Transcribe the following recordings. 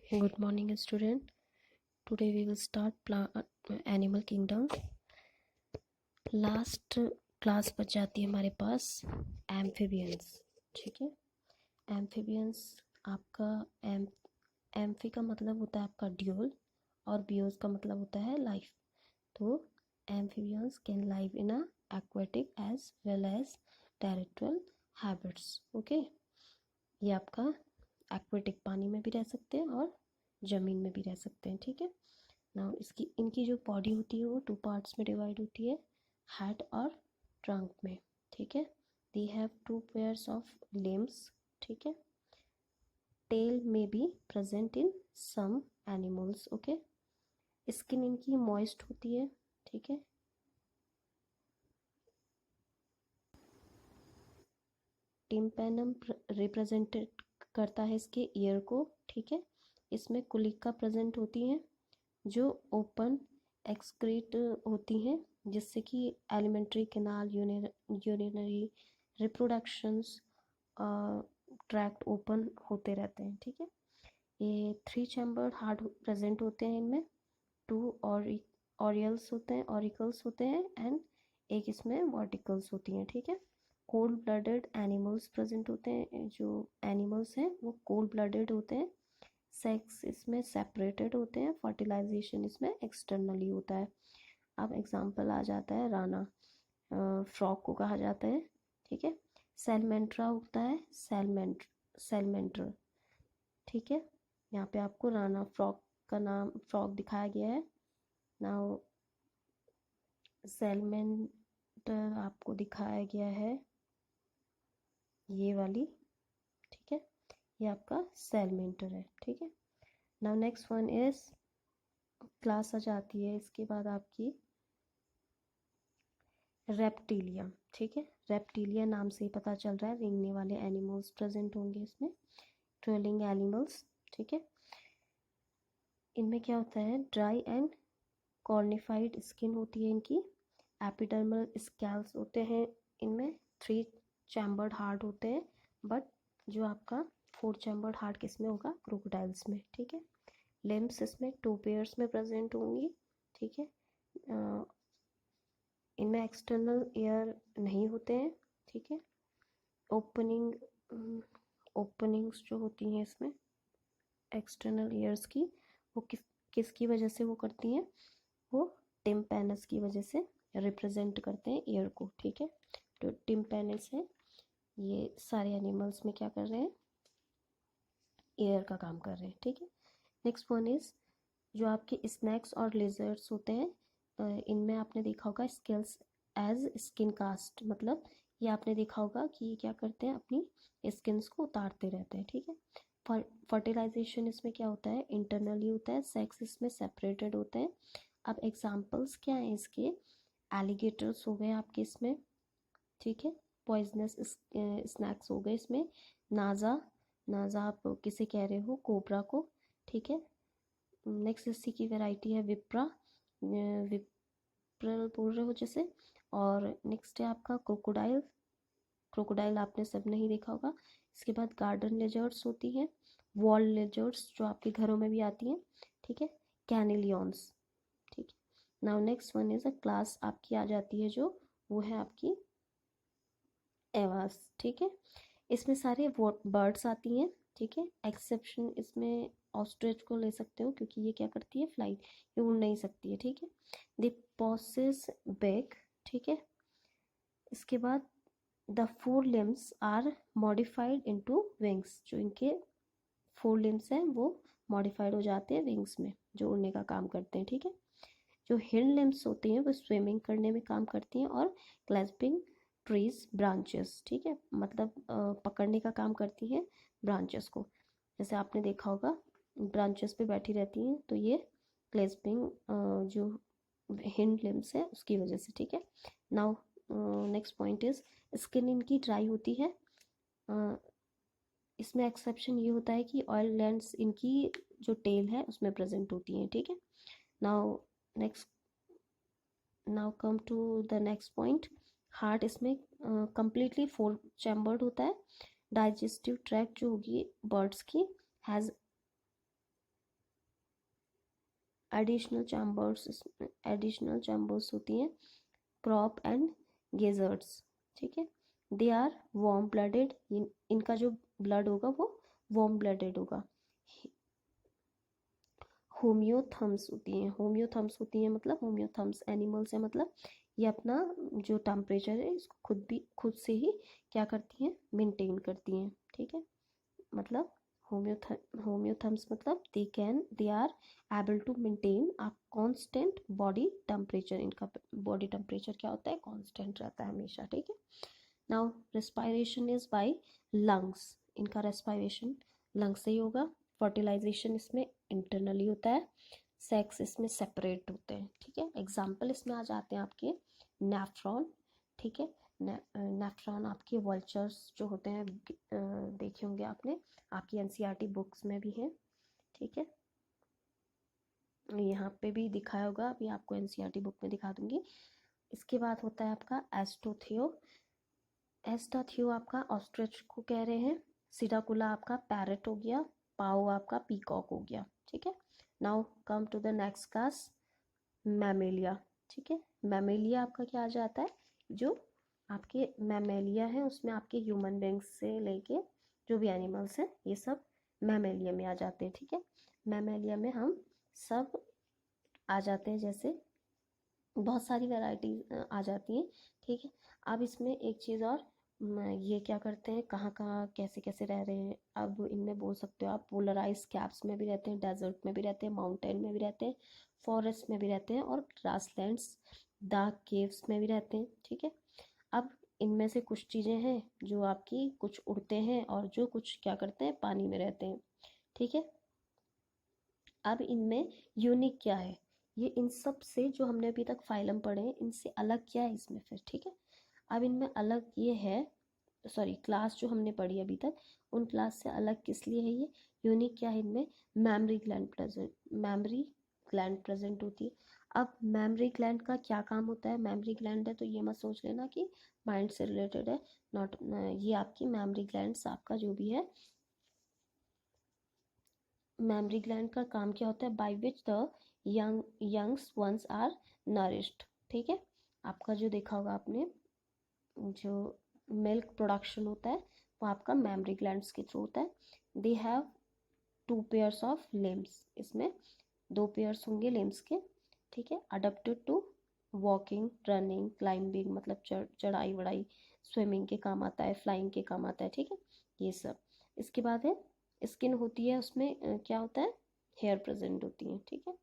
Good morning, student. Today we will start animal kingdom. Last class बच जाती है हमारे पास एम्फीबियंस. ठीक है, एम्फीबियंस आपका एम्फी का मतलब होता है आपका ड्यूल और बियोस का मतलब होता है लाइफ. तो amphibians can live in a aquatic as well as terrestrial habits. Okay, ये आपका एक्वेटिक पानी में भी रह सकते हैं और ज़मीन में भी रह सकते हैं. ठीक है, नाउ इनकी जो बॉडी होती है वो 2 पार्ट्स में डिवाइड होती है, हेड और ट्रंक में. ठीक है, they have 2 pairs of limbs. ठीक है, टेल में be present in some animals. Okay, skin इनकी मॉइस्ट होती है. ठीक है, टिम्पैनम रिप्रेजेंटेड करता है इसके ईयर को. ठीक है, इसमें कुलिका प्रेजेंट होती हैं जो ओपन एक्सक्रीट होती हैं, जिससे कि alimentary canal, urinary, reproductions tract open होते रहते हैं. ठीक है, ये 3 चैम्बर्ड हार्ट प्रेजेंट होते हैं. इनमें 2 ऑरियल्स होते हैं, ऑरिकल्स होते हैं एंड एक इसमें वर्टिकल्स होती हैं. ठीक है, कोल्ड ब्लडेड एनिमल्स प्रेजेंट होते हैं. जो एनिमल्स हैं वो कोल्ड ब्लडेड होते हैं. सेक्स इसमें सेपरेटेड होते हैं. फर्टिलाइजेशन इसमें एक्सटर्नली होता है. अब एग्जांपल आ जाता है राना, फ्रॉग को कहा जाता है. ठीक है, सेलमेंट्रा होता है, सेलमेंट्र. ठीक है, यहाँ पे आपको राना फ्रॉग का नाम फ्रॉग दिखाया गया है. नाउ सेलमेंटर आपको दिखाया गया है ये वाली. ठीक है, ये आपका सेलमेंटर है. ठीक है, now next one is class आ जाती है इसके बाद आपकी रेप्टिलिया. ठीक है, रेप्टिलिया नाम से ही पता चल रहा है रेंगने वाले एनिमल्स प्रेजेंट होंगे इसमें, ट्रेलिंग एनिमल्स. ठीक है, इनमें क्या होता है, ड्राई एंड कॉर्निफाइड स्किन होती है इनकी. एपिडर्मल स्कैल्स होते हैं इनमें. 3 चैम्बर्ड हार्ट होते हैं, बट जो आपका 4 चैम्बर्ड हार्ट किस में होगा, क्रोकोडाइल्स में. ठीक है, लिम्स इसमें 2 पेयर्स में प्रेजेंट होंगी. ठीक है, इनमें एक्सटर्नल एयर नहीं होते हैं. ठीक है, ओपनिंग्स जो होती हैं इसमें एक्सटर्नल एयर्स की, वो किसकी वजह से वो करती हैं, वो टिम्पैनस की वजह से रिप्रेजेंट करते हैं एयर को. ठीक है, तो टिम्पैनस है, ये सारे एनिमल्स में क्या कर रहे हैं, एयर का काम कर रहे हैं. ठीक है, नेक्स्ट वन इज जो आपके स्नैक्स और लेजर्ड्स होते हैं, इनमें आपने देखा होगा स्केल्स एज स्किन कास्ट. मतलब ये आपने देखा होगा कि ये क्या करते हैं, अपनी स्किन्स को उतारते रहते हैं. ठीक है, फर्टिलाइजेशन इसमें क्या होता है, इंटरनली होता है. सेक्स इसमें सेपरेटेड होते हैं. अब एग्जाम्पल्स क्या हैं इसके, एलिगेटर्स हो गए आपके इसमें. ठीक है, पॉइजनस स्नैक्स हो गए इसमें. नाजा आप किसे कह रहे हो, कोबरा को. ठीक है, नेक्स्ट इसी की वैरायटी है विप्रल बोल रहे हो जैसे. और नेक्स्ट है आपका क्रोकोडाइल आपने सब नहीं देखा होगा. इसके बाद गार्डन लेजर्ड्स होती हैं, वॉल लेजर्ड्स जो आपके घरों में भी आती हैं. ठीक है, कैनिलियंस. ठीक है, now next one is a class आपकी आ जाती है जो वो है आपकी एवास. ठीक है, इसमें सारे बर्ड्स आती हैं. ठीक है, एक्सेप्शन इसमें ऑस्ट्रिच को ले सकते हो क्योंकि ये क्या करती है, फ्लाइट, ये उड़ नहीं सकती है. ठीक है, दे पोसेस बेक. ठीक है, इसके बाद the 4 limbs are modified into wings. जो इनके 4 लिम्स हैं वो मॉडिफाइड हो जाते हैं विंग्स में, जो उड़ने का काम करते हैं. ठीक है, जो हिंड लिम्स होती हैं वो स्विमिंग करने में काम करती हैं और क्लैस्पिंग ट्रीज ब्रांचेस. ठीक है, मतलब पकड़ने का काम करती हैं ब्रांचेस को. जैसे आपने देखा होगा ब्रांचेस पे बैठी रहती हैं, तो ये क्लैस्पिंग जो हिंड लिम्स है उसकी वजह से. ठीक है, now next point is skin इनकी ड्राई होती है. इसमें एक्सेप्शन ये होता है कि ऑयल ग्लैंड्स इनकी जो टेल है उसमें प्रेजेंट होती हैं. ठीक है, now come to the next point. Heart इसमें कंप्लीटली 4 चैम्बर्ड होता है. डाइजेस्टिव ट्रैक्ट जो होगी बर्ड्स की हैज़ एडिशनल चैम्बर्स होती हैं क्रॉप एंड गेजर्ड्स, ठीक है। दे आर वार्म ब्लडेड, इनका जो ब्लड होगा वो वार्म ब्लडेड होगा। होम्योथम्स होती हैं मतलब होम्योथम्स एनिमल्स है, मतलब ये अपना जो टेम्परेचर है इसको खुद से ही क्या करती हैं, मेंटेन करती हैं, ठीक है। मतलब होम्योथम्स मतलब they are able to maintain a constant body temperature, इनका बॉडी टेम्परेचर क्या होता है, कांस्टेंट रहता है हमेशा, ठीक है। Now respiration is by lungs, इनका रेस्पायरेशन लंग्स से ही होगा। फर्टिलाइजेशन इसमें इंटरनली होता है, सेक्स इसमें सेपरेट होते हैं, ठीक है। एग्जाम्पल इसमें आ जाते हैं आपके नेफ्रॉन, ठीक है। नेफ्रॉन आपके वल्चर्स जो होते हैं देखे होंगे आपने, आपकी एनसीईआरटी बुक्स में भी है, ठीक है। यहाँ पे भी दिखाया होगा, अभी आपको एनसीईआरटी बुक में दिखा दूंगी। इसके बाद होता है आपका एस्टोथियो, एस्टाथियो आपका ऑस्ट्रिच को कह रहे हैं। सिडाकुला आपका पैरट हो गया। पाओ आपका पीकॉक हो गया, ठीक है। Now come to the next class, Mammalia, ठीक है। मैमेलिया आपका क्या आ जाता है, जो आपके मैमेलिया है उसमें आपके ह्यूमन बींग्स से लेके जो भी एनिमल्स हैं ये सब मैमेलिया में आ जाते हैं, ठीक है। मैमेलिया में हम सब आ जाते हैं, जैसे बहुत सारी वैरायटी आ जाती हैं, ठीक है। अब इसमें एक चीज़ और, ये क्या करते हैं, कहाँ कहाँ कैसे कैसे रह रहे हैं, अब इनमें बोल सकते हो आप पोलराइज कैप्स में भी रहते हैं, डेजर्ट में भी रहते हैं, माउंटेन में भी रहते हैं, फॉरेस्ट में भी रहते हैं, और ग्रासलैंड्स डार्क केव्स में भी रहते हैं, ठीक है। अब इनमें से कुछ चीज़ें हैं जो आपकी कुछ उड़ते हैं और जो कुछ क्या करते हैं, पानी में रहते हैं, ठीक है। अब इनमें यूनिक क्या है, ये इन सब से जो हमने अभी तक फाइलम पढ़े हैं इनसे अलग क्या है इसमें फिर, ठीक है। अब इनमें अलग ये है, सॉरी क्लास जो हमने पढ़ी अभी तक उन क्लास से अलग किस लिए है ये, यूनिक क्या है इनमें, मेमोरी ग्लैंड प्रेजेंट होती है। अब मेमोरी ग्लैंड का क्या काम होता है, मेमोरी ग्लैंड है तो ये मत सोच लेना कि माइंड से रिलेटेड है, नॉट, ये आपकी मेमोरी ग्लैंड्स आपका जो भी है, मेमोरी ग्लैंड का काम क्या होता है, by which the youngs ones are nourished, ठीक है। आपका जो देखा होगा आपने, जो मिल्क प्रोडक्शन होता है वो आपका मेमोरी ग्लैंड्स के थ्रू होता है। They have 2 pairs of limbs, इसमें 2 पेयर्स होंगे लिम्स के, ठीक है। Adapted to walking, running, climbing, मतलब चढ़ाई वढ़ाई, स्विमिंग के काम आता है, फ्लाइंग के काम आता है, ठीक है, ये सब। इसके बाद है स्किन होती है, उसमें क्या होता है, हेयर प्रेजेंट होती है, ठीक है।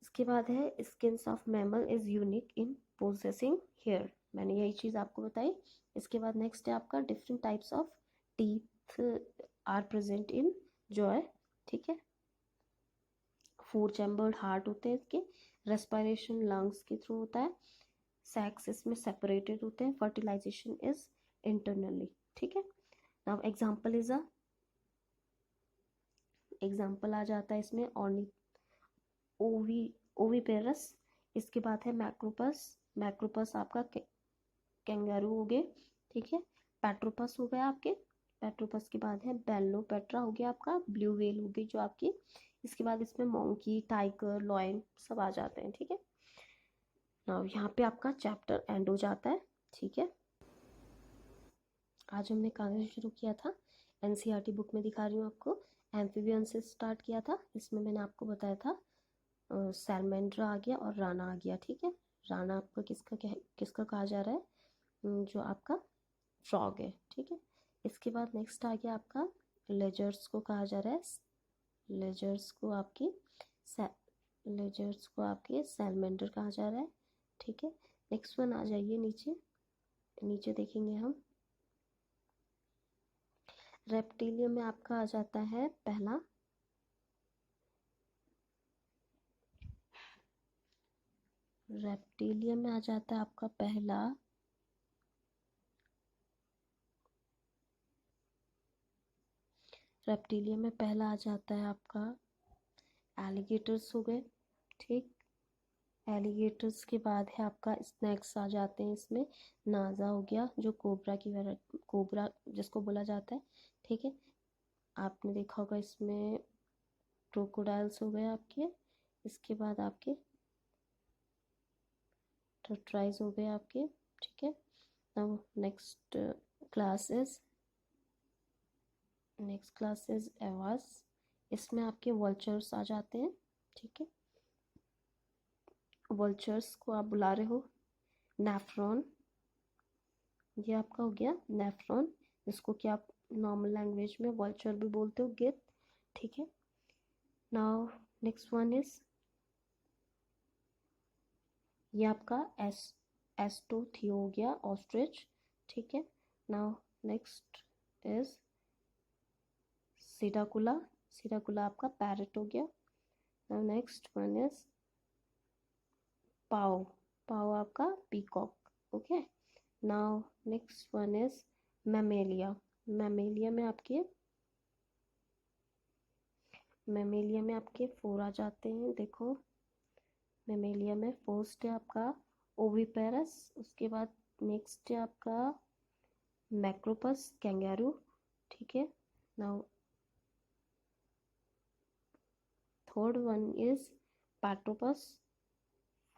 इसके बाद है skins of mammal is unique in possessing hair, मैंने यही चीज़ आपको बताई। इसके बाद नेक्स्ट है आपका different types of teeth are present in jaw, ठीक है। 4 चैम्बर्ड हार्ट होते हैं इसके, रेस्पिरेशन लंग्स के थ्रू होता है, सैक्स इसमें सेपरेटेड होते हैं, फर्टिलाइजेशन इज इंटरनली, ठीक है। नाउ एग्जाम्पल आ जाता है इसमें ओवी ओवीपेरस। इसके बाद है मैक्रोपस, मैक्रोपस आपका कैंगारू हो गए, ठीक है। पेट्रोपस हो गया आपके, पेट्रोपस के बाद है बेलोपेट्रा हो गया आपका, ब्लू व्हेल हो गई जो आपकी। इसके बाद इसमें मोंकी, टाइगर, लॉयन सब आ जाते हैं, ठीक है। नाउ यहाँ पे आपका चैप्टर एंड हो जाता है, ठीक है। आज हमने कहाँ से शुरू किया था, एनसीईआरटी बुक में दिखा रही हूँ आपको, एम्फीबियन से स्टार्ट किया था। इसमें मैंने आपको बताया था सैलमेंड्रा आ गया और राना आ गया, ठीक है। राना आपका किसका कहा जा रहा है, जो आपका फ्रॉग है, ठीक है। इसके बाद नेक्स्ट आ गया आपका लेजर्स को कहा जा रहा है, लेजर्स को आपकी लेजर्स को आपके सैलमेंडर कहा जा रहा है, ठीक है। नेक्स्ट वन आ जाइए नीचे, नीचे देखेंगे हम, रेप्टिलियम में आपका आ जाता है पहला, रेप्टिलियम में आ जाता है आपका पहला रेप्टिलियम में पहला आ जाता है आपका एलिगेटर्स हो गए, ठीक। एलिगेटर्स के बाद है आपका स्नैक्स आ जाते हैं इसमें, नाजा हो गया जो कोबरा की कोबरा जिसको बोला जाता है, ठीक है। आपने देखा होगा इसमें क्रोकोडाइल्स हो गए आपके, इसके बाद आपके टर्टराइज हो गए आपके, ठीक है। Now next class is Awas, इसमें आपके वल्चर्स आ जाते हैं, ठीक है। वल्चर्स को आप बुला रहे हो नेफ्रॉन, ये आपका हो गया नेफ्रॉन, जिसको कि आप नॉर्मल लैंग्वेज में वल्चर भी बोलते हो, गिद्ध, ठीक है। नाउ नेक्स्ट वन इज ये आपका एस्टोथियो हो गया, ऑस्ट्रिच, ठीक है। नाउ नेक्स्ट इज सिडाकुला, सिडाकुला आपका पैरट हो गया। नाउ नेक्स्ट वन इज पाओ, पाओ आपका peacock, okay. Now next one is Mammalia, Mammalia में आपके 4 आ जाते हैं, देखो मैमेलिया में फर्स्ट है आपका ओविपेरस, उसके बाद नेक्स्ट है आपका मैक्रोपस कैंगारू, ठीक है। Now third one is Pteropus,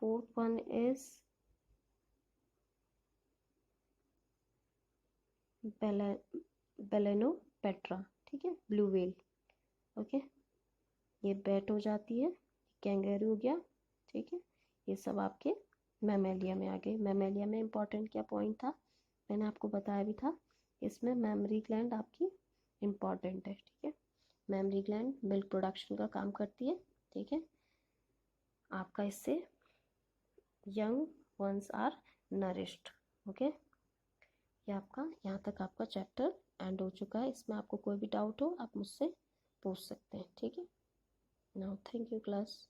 fourth one is Balaenoptera, ठीक है, ब्लू व्हेल, ओके। ये बैट हो जाती है, कैंगरू हो गया, ठीक है। ये सब आपके मैमेलिया में आ गए। मैमेलिया में इम्पॉर्टेंट क्या पॉइंट था, मैंने आपको बताया भी था, इसमें मेमरी ग्लैंड आपकी इम्पॉर्टेंट है, ठीक है। मेमरी ग्लैंड मिल्क प्रोडक्शन का काम करती है, ठीक है। आपका इससे young ones are nourished, okay. ये आपका यहाँ तक आपका चैप्टर एंड हो चुका है। इसमें आपको कोई भी डाउट हो आप मुझसे पूछ सकते हैं, ठीक है। Now thank you class.